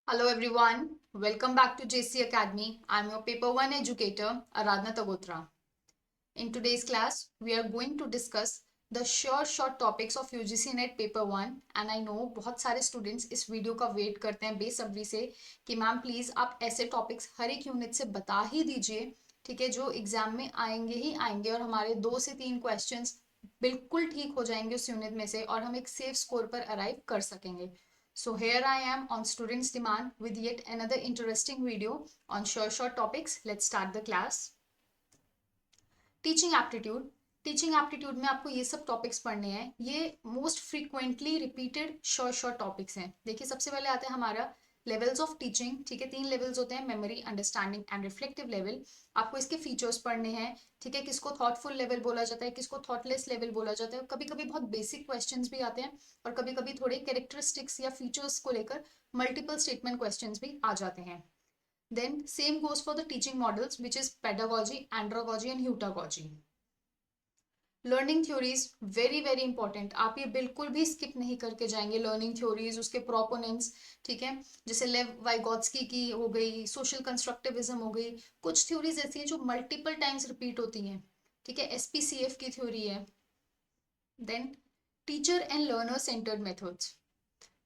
Hello everyone, welcome back to JC Academy. I'm your paper 1 educator Aradhna Tagotra. In today's class, we are going to discuss the sure short topics of UGC NET paper 1 and I know बहुत सारे students इस video का wait करते हैं बेसब्री से कि ma'am please आप ऐसे टॉपिक्स हर एक यूनिट से बता ही दीजिए, ठीक है, जो एग्जाम में आएंगे ही आएंगे और हमारे 2 से 3 क्वेश्चंस बिल्कुल ठीक हो जाएंगे उस यूनिट में से और हम एक सेफ स्कोर पर अराइव कर सकेंगे. So here I am on students demand with yet another interesting video on sure short topics. Let's start the class. Teaching aptitude. Teaching aptitude में आपको ये सब टॉपिक्स पढ़ने हैं. ये most frequently repeated short short topics हैं. देखिए सबसे पहले आता है हमारा लेवल्स ऑफ टीचिंग. ठीक है, 3 लेवल्स होते हैं, memory, understanding and reflective level. आपको इसके फीचर्स पढ़ने हैं. ठीक है, किसको थॉटफुल लेवल बोला जाता है, किसको थॉटलेस लेवल बोला जाता है. कभी कभी बहुत बेसिक क्वेश्चंस भी आते हैं और कभी कभी थोड़े कैरेक्टरिस्टिक्स या फीचर्स को लेकर मल्टीपल स्टेटमेंट क्वेश्चंस भी आ जाते हैं. Then same goes for the teaching models, which is pedagogy, andragogy and heutagogy. Learning theories very very important. आप ये बिल्कुल भी स्किप नहीं करके जाएंगे. लर्निंग थ्योरीज, उसके प्रोपोनेंट्स, ठीक है, जैसे लेव वाइगोत्स्की की हो गई, सोशल कंस्ट्रक्टिविज्म हो गई. कुछ थ्योरीज ऐसी हैं जो मल्टीपल टाइम्स रिपीट होती हैं. ठीक है, एसपीसीएफ की थ्योरी है. Then teacher and learner centred methods.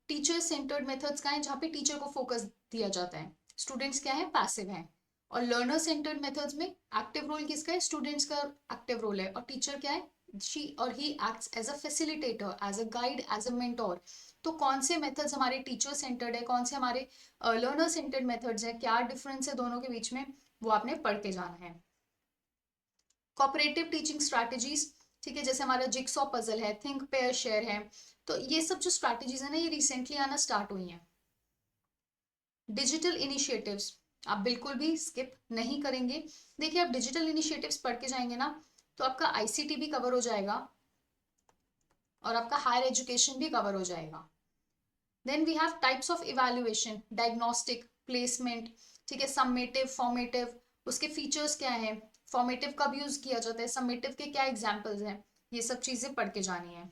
Teacher centred methods का है जहाँ पे टीचर को फोकस दिया जाता है, स्टूडेंट्स क्या है, पैसिव हैं. और लर्नर सेंटर्ड मेथड्स में एक्टिव रोल किसका है, स्टूडेंट्स का एक्टिव रोल है. और टीचर क्या है, शी और he acts as a facilitator, as a guide, as a mentor. तो कौन से मेथड्स हमारे टीचर सेंटर्ड है, कौन से हमारे लर्नर सेंटर्ड मेथड्स है, क्या डिफरेंस है दोनों के बीच में, वो आपने पढ़ के जाना है. Cooperative teaching strategies. ठीक है, जैसे हमारा जिक्सॉ पजल है, थिंक पेयर शेयर है. तो ये सब जो स्ट्रैटेजीज है ना, ये रिसेंटली आना स्टार्ट हुई हैं. डिजिटल इनिशिएटिव्स आप बिल्कुल भी स्किप नहीं करेंगे. देखिए आप डिजिटल इनिशिएटिव्स पढ़ के जाएंगे ना, तो आपका आईसीटी भी कवर हो जाएगा और आपका हायर एजुकेशन भी कवर हो जाएगा. Then we have types of evaluation, diagnostic, placement. ठीक है, सम्मेटिव, फॉर्मेटिव, उसके फीचर्स क्या है, फॉर्मेटिव कब यूज किया जाता है, सम्मेटिव के क्या एग्जाम्पल्स हैं, ये सब चीजें पढ़ के जानी है.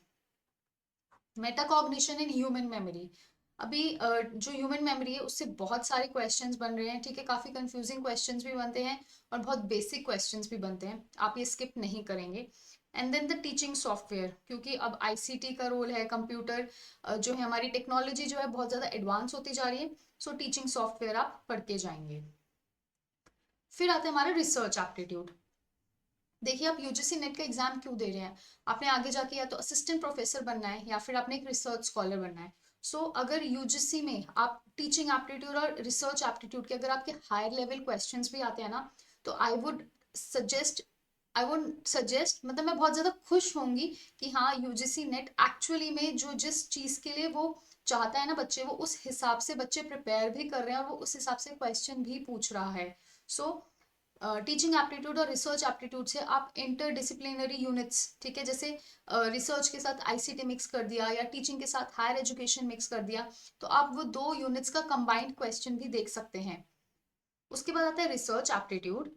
Metacognition in human memory. अभी जो ह्यूमन मेमोरी है उससे बहुत सारे क्वेश्चंस बन रहे हैं. ठीक है, काफी कंफ्यूजिंग क्वेश्चंस भी बनते हैं और बहुत बेसिक क्वेश्चंस भी बनते हैं. आप ये स्किप नहीं करेंगे. And then the teaching software, क्योंकि अब आईसीटी का रोल है, कंप्यूटर जो है, हमारी टेक्नोलॉजी जो है बहुत ज्यादा एडवांस होती जा रही है. सो टीचिंग सॉफ्टवेयर आप पढ़ के जाएंगे. फिर आता है हमारा रिसर्च एप्टीट्यूड. देखिए आप यूजीसी नेट का एग्जाम क्यों दे रहे हैं, आपने आगे जाके या तो असिस्टेंट प्रोफेसर बनना है या फिर आपने एक रिसर्च स्कॉलर बनना है. सो अगर यूजीसी में आप टीचिंग एप्टीट्यूड और रिसर्च एप्टीट्यूड के अगर आपके हायर लेवल क्वेश्चंस भी आते हैं ना, तो सजेस्ट आई वुड सजेस्ट, मतलब मैं बहुत ज्यादा खुश होंगी कि हाँ यूजीसी नेट एक्चुअली में जो जिस चीज के लिए वो चाहता है ना बच्चे, वो उस हिसाब से बच्चे प्रिपेयर भी कर रहे हैं और वो उस हिसाब से क्वेश्चन भी पूछ रहा है. सो टीचिंग एप्टीट्यूड और रिसर्च एप्टीट्यूड से आप इंटर डिसिप्लिनरी यूनिट्स, ठीक है, जैसे रिसर्च के साथ आईसीटी मिक्स कर दिया या टीचिंग के साथ हायर एजुकेशन मिक्स कर दिया, तो आप वो 2 यूनिट्स का कंबाइंड क्वेश्चन भी देख सकते हैं. उसके बाद आता है research aptitude.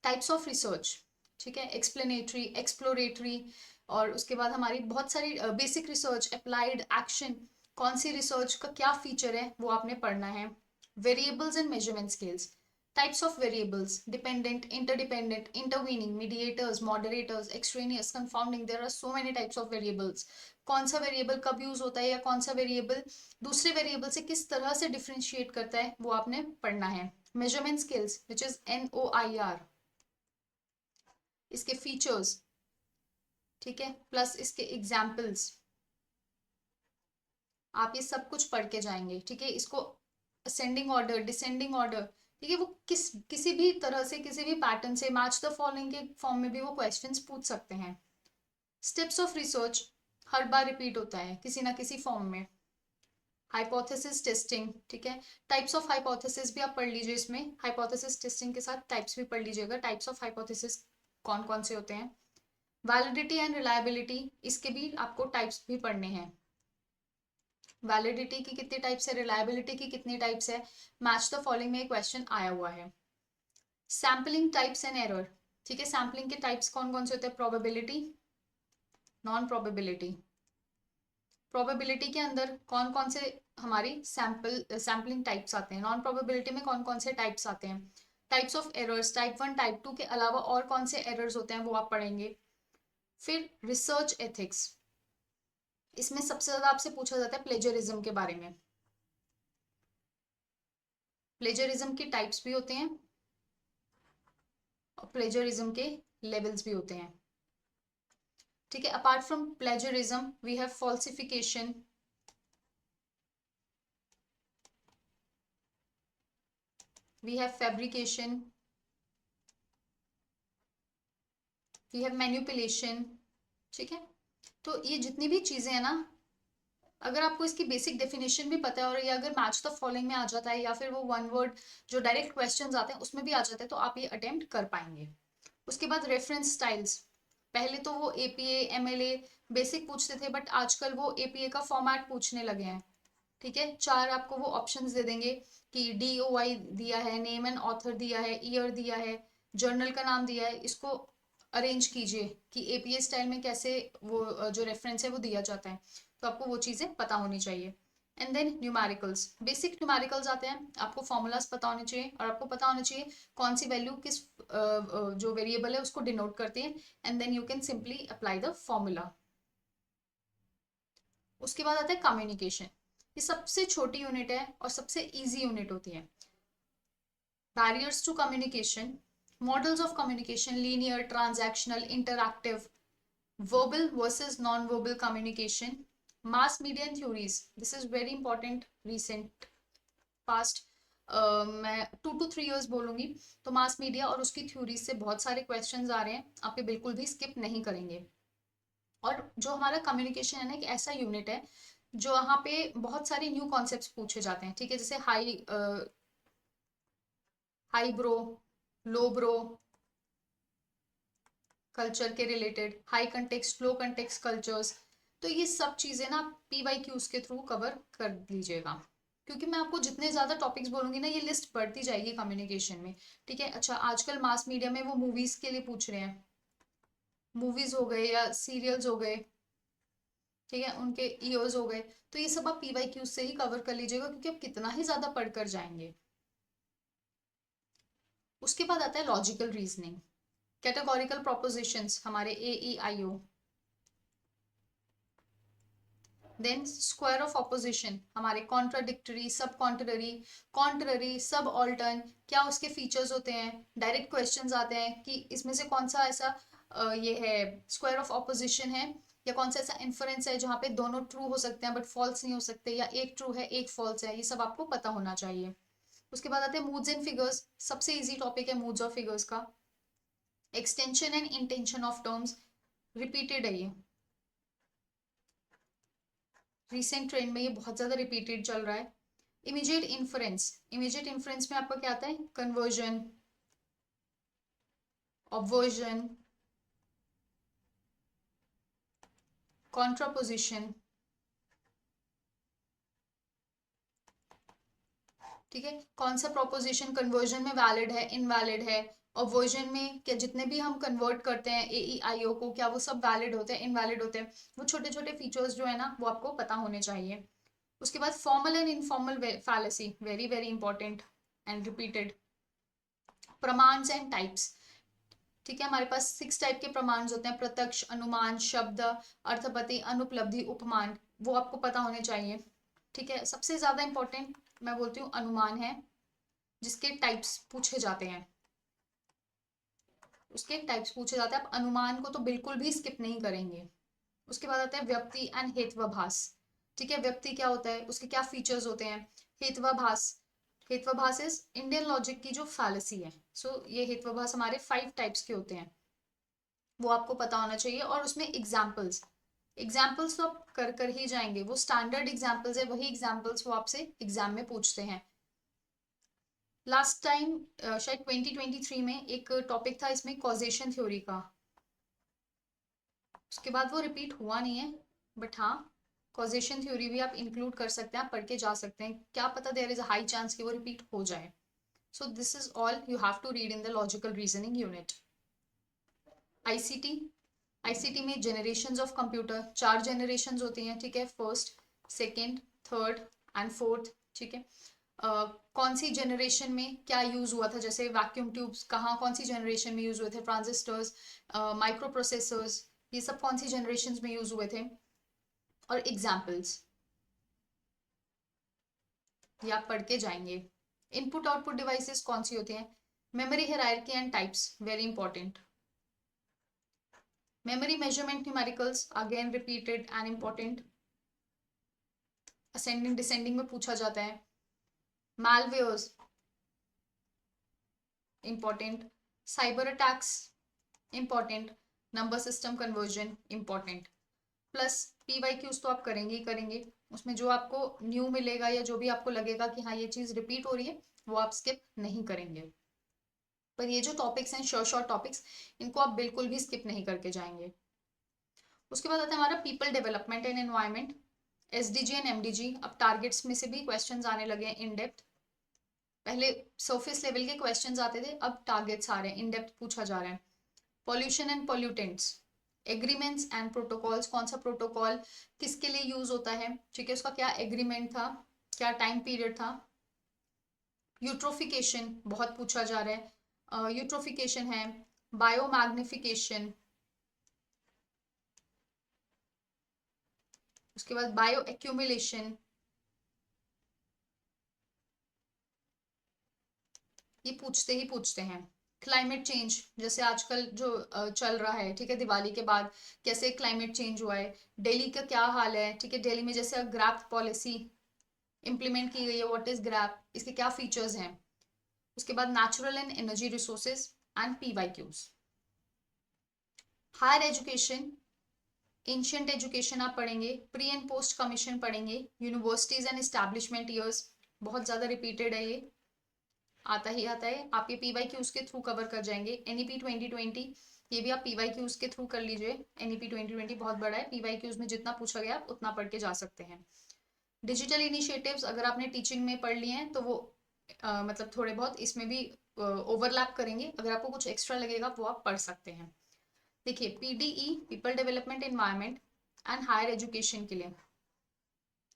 Types of research, ठीक है, एक्सप्लेनेटरी, एक्सप्लोरेटरी, और उसके बाद हमारी बहुत सारी बेसिक रिसर्च, अप्लाइड, एक्शन. कौन सी रिसर्च का क्या फीचर है वो आपने पढ़ना है. Variables and measurement scales. Types of variables, dependent, interdependent, intervening, mediators, moderators, extraneous, confounding. There are so many types of variables. कौन सा वेरिएबल कब यूज होता है या कौन सा वेरिएबल दूसरे वेरिएबल से किस तरह से डिफ्रेंशिएट करता है, वो आपने पढ़ना है. Measurement scales, which is NOIR, इसके फीचर्स, ठीक है, प्लस इसके एग्जाम्पल्स, आप ये सब कुछ पढ़ के जाएंगे. ठीक है, इसको असेंडिंग ऑर्डर, डिसेंडिंग ऑर्डर, ठीक है, वो किसी भी तरह से, किसी भी पैटर्न से, मैच द फॉलोइंग के फॉर्म में भी वो क्वेश्चंस पूछ सकते हैं. Steps of research her bar repeat होता है किसी ना किसी फॉर्म में. हाइपोथेसिस टेस्टिंग, ठीक है, टाइप्स ऑफ हाइपोथेसिस भी आप पढ़ लीजिए. इसमें हाइपोथेसिस टेस्टिंग के साथ टाइप्स भी पढ़ लीजिएगा, टाइप्स ऑफ हाइपोथेसिस कौन कौन से होते हैं. वैलिडिटी एंड रिलायबिलिटी, इसके भी आपको टाइप्स भी पढ़ने हैं. वैलिडिटी की कितनी टाइप्स है, रिलायबिलिटी की कितनी टाइप्स है, मैच द फॉलोइंग में क्वेश्चन आया हुआ है. सैम्पलिंग टाइप्स एंड एरर, ठीक है, सैम्पलिंग के टाइप्स कौन कौन से होते हैं, प्रोबेबिलिटी, नॉन प्रोबेबिलिटी. प्रोबेबिलिटी के अंदर कौन कौन से हमारी सैम्पलिंग टाइप्स आते हैं, नॉन प्रोबेबिलिटी में कौन कौन से टाइप्स आते हैं, types of errors, type 1 type 2 के अलावा और कौन से एरर्स होते हैं वो आप पढ़ेंगे। फिर रिसर्च एथिक्स, इसमें सबसे ज्यादा आपसे पूछा जाता है प्लेजरिज्म के बारे में। प्लेजरिज्म के टाइप्स भी होते हैं और प्लेजरिज्म के लेवल्स भी होते हैं। ठीक है, apart from plagiarism we have falsification, we have fabrication, we have manipulation। ठीक है, तो ये जितनी भी चीजें हैं ना, अगर आपको इसकी बेसिक डेफिनेशन भी पता है और ये अगर मैच द फॉलोइंग में आ जाता है या फिर वो वन वर्ड जो डायरेक्ट क्वेश्चंस आते हैं उसमें भी आ जाता है तो आप ये अटेम्प्ट कर पाएंगे। उसके बाद रेफरेंस स्टाइल्स, पहले तो वो एपीए एमएलए बेसिक पूछते थे बट आजकल वो एपीए का फॉर्मेट पूछने लगे हैं। ठीक है, 4 आपको वो ऑप्शंस दे देंगे कि DOI दिया है, नेम एंड ऑथर दिया है, ईयर दिया है, जर्नल का नाम दिया है, इसको अरेंज कीजिए कि एपीए स्टाइल में कैसे वो जो रेफरेंस है वो दिया जाता है। तो आपको वो चीज़ें पता होनी चाहिए। And then numericals, basic numericals आते हैं, आपको फॉर्मूलाज पता होने चाहिए और आपको पता होना चाहिए कौन सी वैल्यू किस जो वेरिएबल है उसको डिनोट करती है, and then you can simply apply the formula. उसके बाद आता है कम्युनिकेशन, ये सबसे छोटी यूनिट है और सबसे इजी यूनिट होती है। Barriers to communication, models of communication, linear, transactional, interactive, verbal versus non-verbal communication, mass media and theories, this is very important recent past, मैं 2 to 3 years बोलूंगी। तो मास मीडिया और उसकी थ्योरीज से बहुत सारे क्वेश्चंस आ रहे हैं, आप ये बिल्कुल भी स्किप नहीं करेंगे। और जो हमारा कम्युनिकेशन है ना, एक ऐसा यूनिट है जो यहाँ पे बहुत सारे न्यू कॉन्सेप्ट्स पूछे जाते हैं। ठीक है, जैसे हाई ब्रो, लो ब्रो, कल्चर के रिलेटेड, हाई कंटेक्स्ट, लो कंटेक्स्ट कल्चर्स, तो ये सब चीजें ना PYQs के थ्रू कवर कर लीजिएगा, क्योंकि मैं आपको जितने ज्यादा टॉपिक्स बोलूंगी ना ये लिस्ट बढ़ती जाएगी कम्युनिकेशन में। ठीक है, अच्छा आजकल मास मीडिया में वो मूवीज के लिए पूछ रहे हैं, मूवीज हो गए या सीरियल्स हो गए, ठीक है, उनके ईयर्स हो गए, तो ये सब आप PYQs से ही कवर कर लीजिएगा क्योंकि आप कितना ही ज्यादा पढ़कर जाएंगे। उसके बाद आता है लॉजिकल रीजनिंग, कैटेगोरिकल प्रोपोजिशंस, हमारे AEIO, then square of opposition, हमारे contradictory, subcontrary, contrary, subaltern, क्या उसके फीचर्स होते हैं, डायरेक्ट क्वेश्चंस आते हैं कि इसमें से कौन सा ऐसा ये है स्क्वायर ऑफ ऑपोजिशन है, या कौन सा ऐसा इन्फरेंस है जहाँ पे दोनों ट्रू हो सकते हैं बट फॉल्स नहीं हो सकते, या एक ट्रू है एक फॉल्स है, ये सब आपको पता होना चाहिए। उसके बाद आते हैं मूड्स एंड फिगर्स, सबसे इजी टॉपिक है मूड्स और फिगर्स का। Extension and intention of terms, repeated है ये, रिसेंट ट्रेंड में ये बहुत ज्यादा रिपीटेड चल रहा है। इमीडिएट इन्फ्रेंस, इमीडिएट इन्फ्रेंस में आपका क्या आता है, कन्वर्जन, ऑब्वर्जन, कॉन्ट्रापोजिशन। ठीक है, कौन सा प्रोपोजिशन कन्वर्जन में वैलिड है, इनवैलिड है, ऑब्वर्जन में क्या जितने भी हम कन्वर्ट करते हैं AEIO को, क्या वो सब वैलिड होते हैं, इनवैलिड होते हैं, वो छोटे छोटे फीचर्स जो है ना वो आपको पता होने चाहिए। उसके बाद formal and informal fallacy, very very important and repeated. प्रमाण्स एंड टाइप्स, ठीक है, हमारे पास 6 टाइप के प्रमाण होते हैं, प्रत्यक्ष, अनुमान, शब्द, अर्थपति, अनुपलब्धि, उपमान, वो आपको पता होने चाहिए। ठीक है, सबसे ज्यादा इंपॉर्टेंट मैं बोलती हूँ अनुमान है, जिसके टाइप्स पूछे जाते हैं, उसके टाइप्स पूछे जाते हैं, आप अनुमान को तो बिल्कुल भी स्किप नहीं करेंगे। उसके बाद आता है व्यक्ति एंड हेत्वाभास। ठीक है, व्यक्ति क्या होता है, उसके क्या फीचर्स होते हैं, हेत्वाभास, हेत्वाभास इज इंडियन लॉजिक की जो फैलेसी है। ये हेत्वाभास हमारे 5 टाइप्स के होते हैं, वो आपको पता होना चाहिए। और उसमें एग्जाम्पल्स, एग्जाम्पल्स तो आप कर कर ही जाएंगे, वो स्टैंडर्ड एग्जाम्पल्स है, वही एग्जाम्पल्स वो आपसे एग्जाम में पूछते हैं। लास्ट टाइम शायद 2023 में एक टॉपिक था इसमें कॉजेशन थ्योरी का, उसके बाद वो रिपीट हुआ नहीं है, बट हाँ कॉजेशन थ्योरी भी आप इंक्लूड कर सकते हैं, आप पढ़ के जा सकते हैं, क्या पता there is a high chance कि वो रिपीट हो जाए। So this is all you have to read in the logical reasoning unit. ICT, ICT में जनरेशंस ऑफ कंप्यूटर, 4 जनरेशंस होती हैं, ठीक है, first, second, third and fourth, ठीक है। कौन सी जनरेशन में क्या यूज हुआ था, जैसे वैक्यूम ट्यूब्स कहाँ कौन सी जनरेशन में यूज हुए थे, ट्रांजिस्टर्स, माइक्रो प्रोसेसर्स, ये सब कौन सी जनरेशन में यूज हुए थे, और एग्जाम्पल्स ये आप पढ़ के जाएंगे। इनपुट आउटपुट डिवाइसेस कौन सी होती हैं, memory hierarchy and types, very important. Memory measurement numericals, again repeated and important, ascending descending में पूछा जाता है। malwares important, cyber attacks important, number system conversion important, plus PYQs तो आप करेंगे ही करेंगे, उसमें जो आपको न्यू मिलेगा या जो भी आपको लगेगा कि हाँ ये चीज रिपीट हो रही है वो आप स्किप नहीं करेंगे। पर ये जो टॉपिक्स हैं शॉर्ट शॉर्ट टॉपिक्स, इनको आप बिल्कुल भी स्किप नहीं करके जाएंगे। उसके बाद आता है हमारा people development and environment, SDG and MDG। अब टारगेट्स में से भी क्वेश्चंस आने लगे हैं इन डेप्थ, पहले सरफेस लेवल के क्वेश्चंस आते थे, अब टारगेट्स आ रहे हैं, इन डेप्थ पूछा जा रहा है। Pollution and pollutants, agreements and protocols, कौन सा प्रोटोकॉल किसके लिए यूज होता है, ठीक है, उसका क्या एग्रीमेंट था, क्या टाइम पीरियड था। यूट्रोफिकेशन बहुत पूछा जा रहा है, यूट्रोफिकेशन है, बायोमैग्निफिकेशन, उसके बाद बायो एक्यूमुलेशन, ये पूछते ही पूछते हैं। क्लाइमेट चेंज, जैसे आजकल जो चल रहा है, ठीक है, दिवाली के बाद कैसे क्लाइमेट चेंज हुआ है, दिल्ली का क्या हाल है, ठीक है, दिल्ली में जैसे ग्रैप पॉलिसी इंप्लीमेंट की गई है, व्हाट इज ग्रैप, इसके क्या फीचर्स हैं। उसके बाद natural and energy resources and PYQs। Higher education, ancient education आप पढ़ेंगे, प्री एंड पोस्ट कमीशन पढ़ेंगे, यूनिवर्सिटीज एंड एस्टैब्लिशमेंट ईयर्स, बहुत ज्यादा रिपीटेड है ये, आता ही आता है, आप ये PYQs के थ्रू कवर कर जाएंगे। NEP 2020, ये भी आप PYQs के थ्रू कर लीजिए, NEP 2020 बहुत बड़ा है, PYQs में जितना पूछा गया आप उतना पढ़ के जा सकते हैं। डिजिटल इनिशिएटिव्स अगर आपने टीचिंग में पढ़ लिए हैं तो वो मतलब थोड़े बहुत इसमें भी ओवरलैप करेंगे, अगर आपको कुछ एक्स्ट्रा लगेगा वो आप पढ़ सकते हैं। देखिए PDE, people development environment and higher education के लिए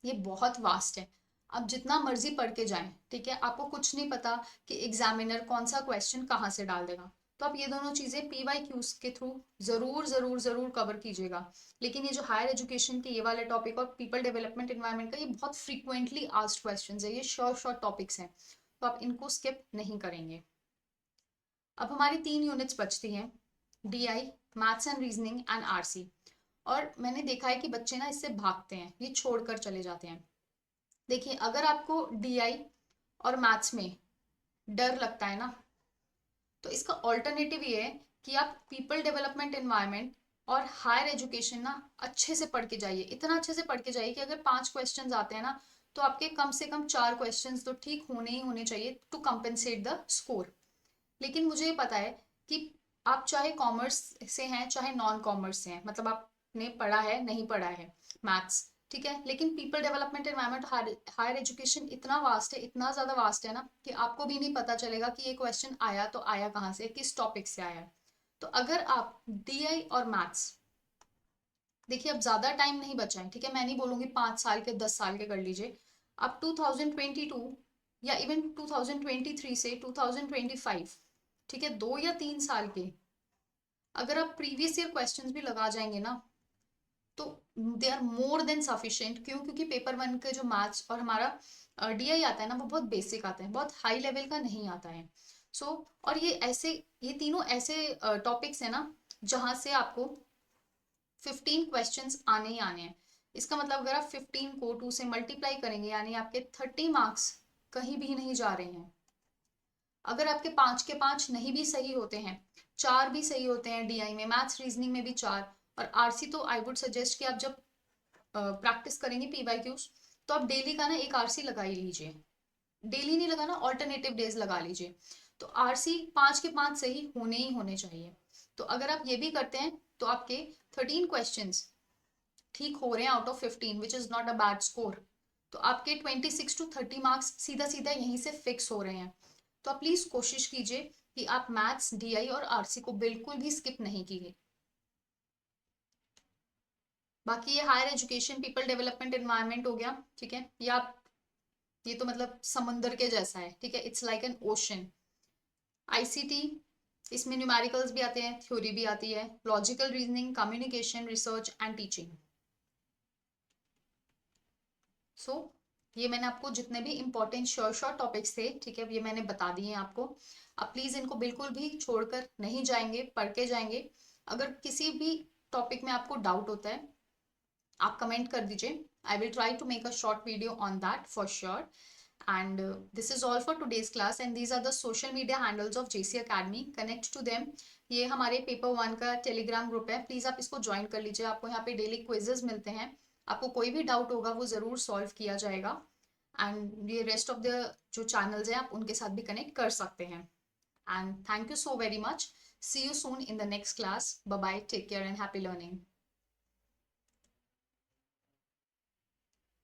ये बहुत वास्ट है, आप जितना मर्जी पढ़ के जाएं, ठीक है, आपको कुछ नहीं पता कि एग्जामिनर कौन सा क्वेश्चन कहाँ से डाल देगा, तो आप ये दोनों चीजें PYQs के थ्रू जरूर जरूर जरूर कवर कीजिएगा। लेकिन ये जो हायर एजुकेशन के ये वाले टॉपिक और पीपल डेवलपमेंट एनवायरमेंट का, ये बहुत फ्रीक्वेंटली आस्क्ड क्वेश्चंस है, ये शॉर्ट शॉर्ट टॉपिक्स हैं, तो आप इनको स्किप नहीं करेंगे। अब हमारी 3 यूनिट्स बचती हैं, DI, maths and reasoning and RC। और मैंने देखा है कि बच्चे ना इससे भागते हैं, ये छोड़कर चले जाते हैं। देखिए अगर आपको DI और मैथ्स में डर लगता है ना, तो इसका ऑल्टरनेटिव ये है कि आप पीपल डेवलपमेंट एनवायरनमेंट और हायर एजुकेशन ना अच्छे से पढ़ के जाइए, इतना अच्छे से पढ़ के जाइए कि अगर 5 क्वेश्चंस आते हैं ना, तो आपके कम से कम 4 क्वेश्चंस तो ठीक होने ही होने चाहिए टू कंपेंसेट द स्कोर। लेकिन मुझे ये पता है कि आप चाहे कॉमर्स से हैं चाहे नॉन कॉमर्स से हैं, मतलब आपने पढ़ा है नहीं पढ़ा है मैथ्स, ठीक है, लेकिन people development environment higher education इतना वास्ट है, इतना ज्यादा वास्ट है ना, कि आपको भी नहीं पता चलेगा कि ये क्वेश्चन आया तो आया कहाँ से, किस टॉपिक से आया है। तो अगर आप DI और मैथ्स, देखिए अब ज्यादा टाइम नहीं बचा है, ठीक है, मैं नहीं बोलूंगी 5 साल के 10 साल के कर लीजिए, आप 2022 या इवन 2023 से 2025, ठीक है, 2 या 3 साल के अगर आप प्रीवियस ईयर क्वेश्चंस भी लगा जाएंगे ना, तो they are more than sufficient. क्यों? क्योंकि पेपर 1 के जो मैथ्स और हमारा DI आता है ना, वो बहुत बेसिक आता है, बहुत हाई लेवल का नहीं आता है। और ये तीनों ऐसे टॉपिक्स है ना जहां से आपको 15 क्वेश्चंस आने ही आने हैं। इसका मतलब अगर आप 15 को 2 से मल्टीप्लाई करेंगे, यानी आपके 30 मार्क्स कहीं भी नहीं जा रहे हैं। अगर आपके 5 के 5 नहीं भी सही होते हैं, 4 भी सही होते हैं DI में, मैथ्स रीजनिंग में भी 4, और RC तो आई वुड सजेस्ट कि आप जब प्रैक्टिस करेंगे PYQs, तो आप डेली का ना एक RC लगा ही लीजिए, डेली नहीं लगाना, ऑल्टरनेटिव डेज लगा लीजिए, तो RC 5 के 5 सही होने ही होने चाहिए। तो अगर आप ये भी करते हैं तो आपके 13 क्वेश्चंस ठीक हो रहे हैं out of 15, which is not a bad score, तो आपके 26 to 30 मार्क्स सीधा सीधा यहीं से फिक्स हो रहे हैं। तो आप प्लीज कोशिश कीजिए कि आप मैथ्स, DI और RC को बिल्कुल भी स्किप नहीं कीजिए। बाकी ये higher education people development environment हो गया, ठीक है, या ये तो मतलब समंदर के जैसा है, ठीक है, it's like an ocean. ICT, इसमें न्यूमेरिकल्स भी आते हैं, थ्योरी भी आती है, logical reasoning, communication, research and teaching. So ये मैंने आपको जितने भी इंपॉर्टेंट शॉर्ट टॉपिक्स थे, ठीक है, ये मैंने बता दिए हैं आपको। अब प्लीज इनको बिल्कुल भी छोड़कर नहीं जाएंगे, पढ़ के जाएंगे। अगर किसी भी टॉपिक में आपको डाउट होता है, आप कमेंट कर दीजिए। I will try to make a short video on that for sure. And this is all for today's class, and these are the social media handles of JC Academy. Connect to them. ये हमारे paper 1 का Telegram group है, please आप इसको join कर लीजिए। आपको यहाँ पे डेली क्विजेस मिलते हैं, आपको कोई भी डाउट होगा वो जरूर सॉल्व किया जाएगा। एंड ये रेस्ट ऑफ द जो चैनल्स हैं आप उनके साथ भी कनेक्ट कर सकते हैं। And thank you so very much. See you soon in the next class. Bye bye, take care and happy learning.